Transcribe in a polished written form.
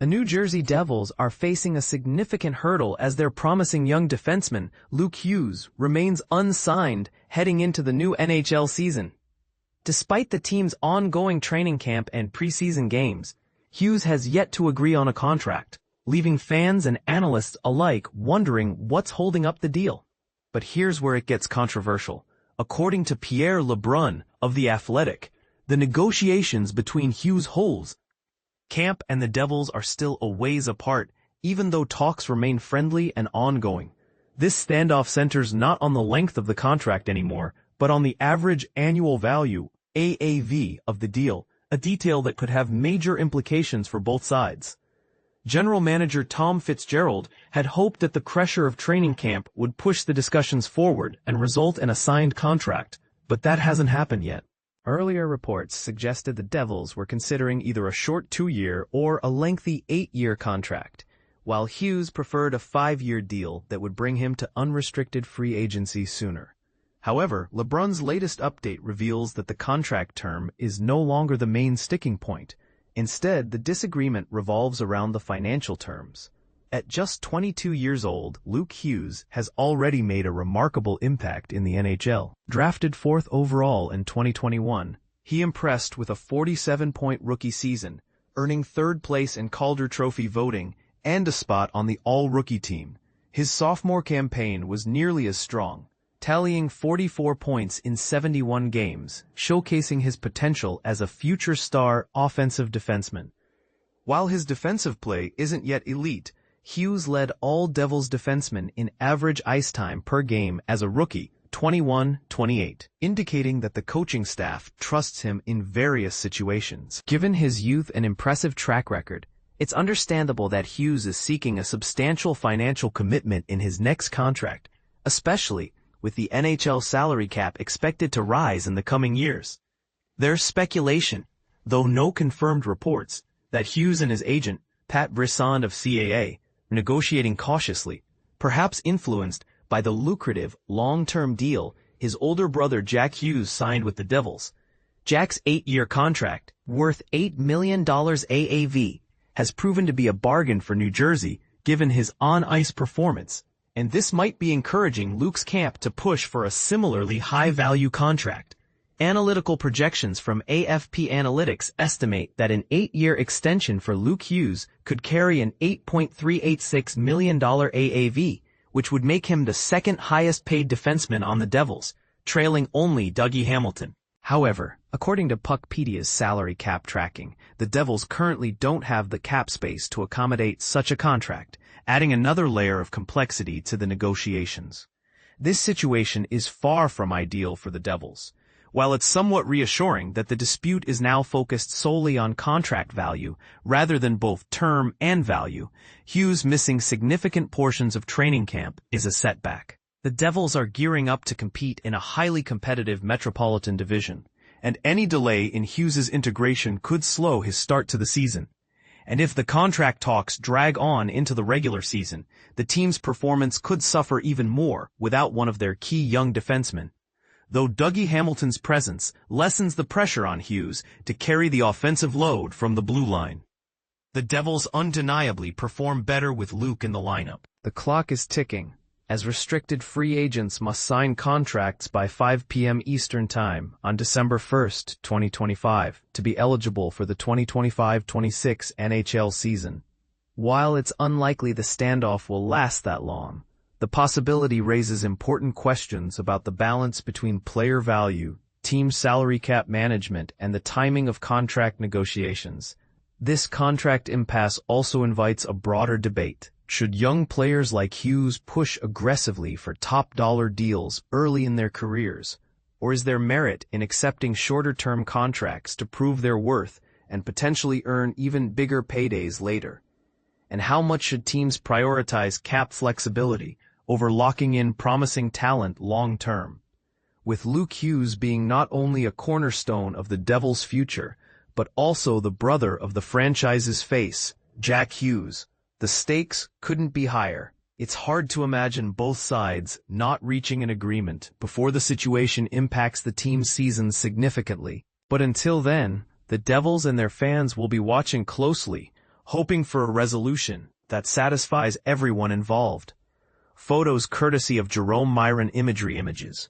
The New Jersey Devils are facing a significant hurdle as their promising young defenseman, Luke Hughes, remains unsigned heading into the new NHL season. Despite the team's ongoing training camp and preseason games, Hughes has yet to agree on a contract, leaving fans and analysts alike wondering what's holding up the deal. But here's where it gets controversial. According to Pierre Lebrun of The Athletic, the negotiations between Hughes' Holes camp and the Devils are still a ways apart, even though talks remain friendly and ongoing. This standoff centers not on the length of the contract anymore, but on the average annual value, AAV, of the deal, a detail that could have major implications for both sides. General Manager Tom Fitzgerald had hoped that the pressure of training camp would push the discussions forward and result in a signed contract, but that hasn't happened yet. Earlier reports suggested the Devils were considering either a short 2-year or a lengthy 8-year contract, while Hughes preferred a 5-year deal that would bring him to unrestricted free agency sooner. However, LeBron's latest update reveals that the contract term is no longer the main sticking point. Instead, the disagreement revolves around the financial terms. At just 22 years old, Luke Hughes has already made a remarkable impact in the NHL. Drafted 4th overall in 2021, he impressed with a 47-point rookie season, earning 3rd place in Calder Trophy voting and a spot on the All-Rookie team. His sophomore campaign was nearly as strong, tallying 44 points in 71 games, showcasing his potential as a future star offensive defenseman. While his defensive play isn't yet elite, Hughes led all Devils defensemen in average ice time per game as a rookie, 21-28, indicating that the coaching staff trusts him in various situations. Given his youth and impressive track record, it's understandable that Hughes is seeking a substantial financial commitment in his next contract, especially with the NHL salary cap expected to rise in the coming years. There's speculation, though no confirmed reports, that Hughes and his agent, Pat Brisson of CAA, negotiating cautiously, perhaps influenced by the lucrative, long-term deal his older brother Jack Hughes signed with the Devils. Jack's 8-year contract, worth $8 million AAV, has proven to be a bargain for New Jersey given his on-ice performance, and this might be encouraging Luke's camp to push for a similarly high-value contract. Analytical projections from AFP Analytics estimate that an 8-year extension for Luke Hughes could carry an $8.386 million AAV, which would make him the second highest-paid defenseman on the Devils, trailing only Dougie Hamilton. However, according to Puckpedia's salary cap tracking, the Devils currently don't have the cap space to accommodate such a contract, adding another layer of complexity to the negotiations. This situation is far from ideal for the Devils. While it's somewhat reassuring that the dispute is now focused solely on contract value rather than both term and value, Hughes missing significant portions of training camp is a setback. The Devils are gearing up to compete in a highly competitive Metropolitan Division, and any delay in Hughes's integration could slow his start to the season. And if the contract talks drag on into the regular season, the team's performance could suffer even more without one of their key young defensemen. Though Dougie Hamilton's presence lessens the pressure on Hughes to carry the offensive load from the blue line. The Devils undeniably perform better with Luke in the lineup. The clock is ticking, as restricted free agents must sign contracts by 5 p.m. Eastern Time on December 1, 2025, to be eligible for the 2025-26 NHL season. While it's unlikely the standoff will last that long, the possibility raises important questions about the balance between player value, team salary cap management, and the timing of contract negotiations. This contract impasse also invites a broader debate. Should young players like Hughes push aggressively for top-dollar deals early in their careers, or is there merit in accepting shorter-term contracts to prove their worth and potentially earn even bigger paydays later? And how much should teams prioritize cap flexibility over locking in promising talent long-term? With Luke Hughes being not only a cornerstone of the Devils' future, but also the brother of the franchise's face, Jack Hughes, the stakes couldn't be higher. It's hard to imagine both sides not reaching an agreement before the situation impacts the team's season significantly. But until then, the Devils and their fans will be watching closely, hoping for a resolution that satisfies everyone involved. Photos courtesy of Jerome Myron Imagery Images.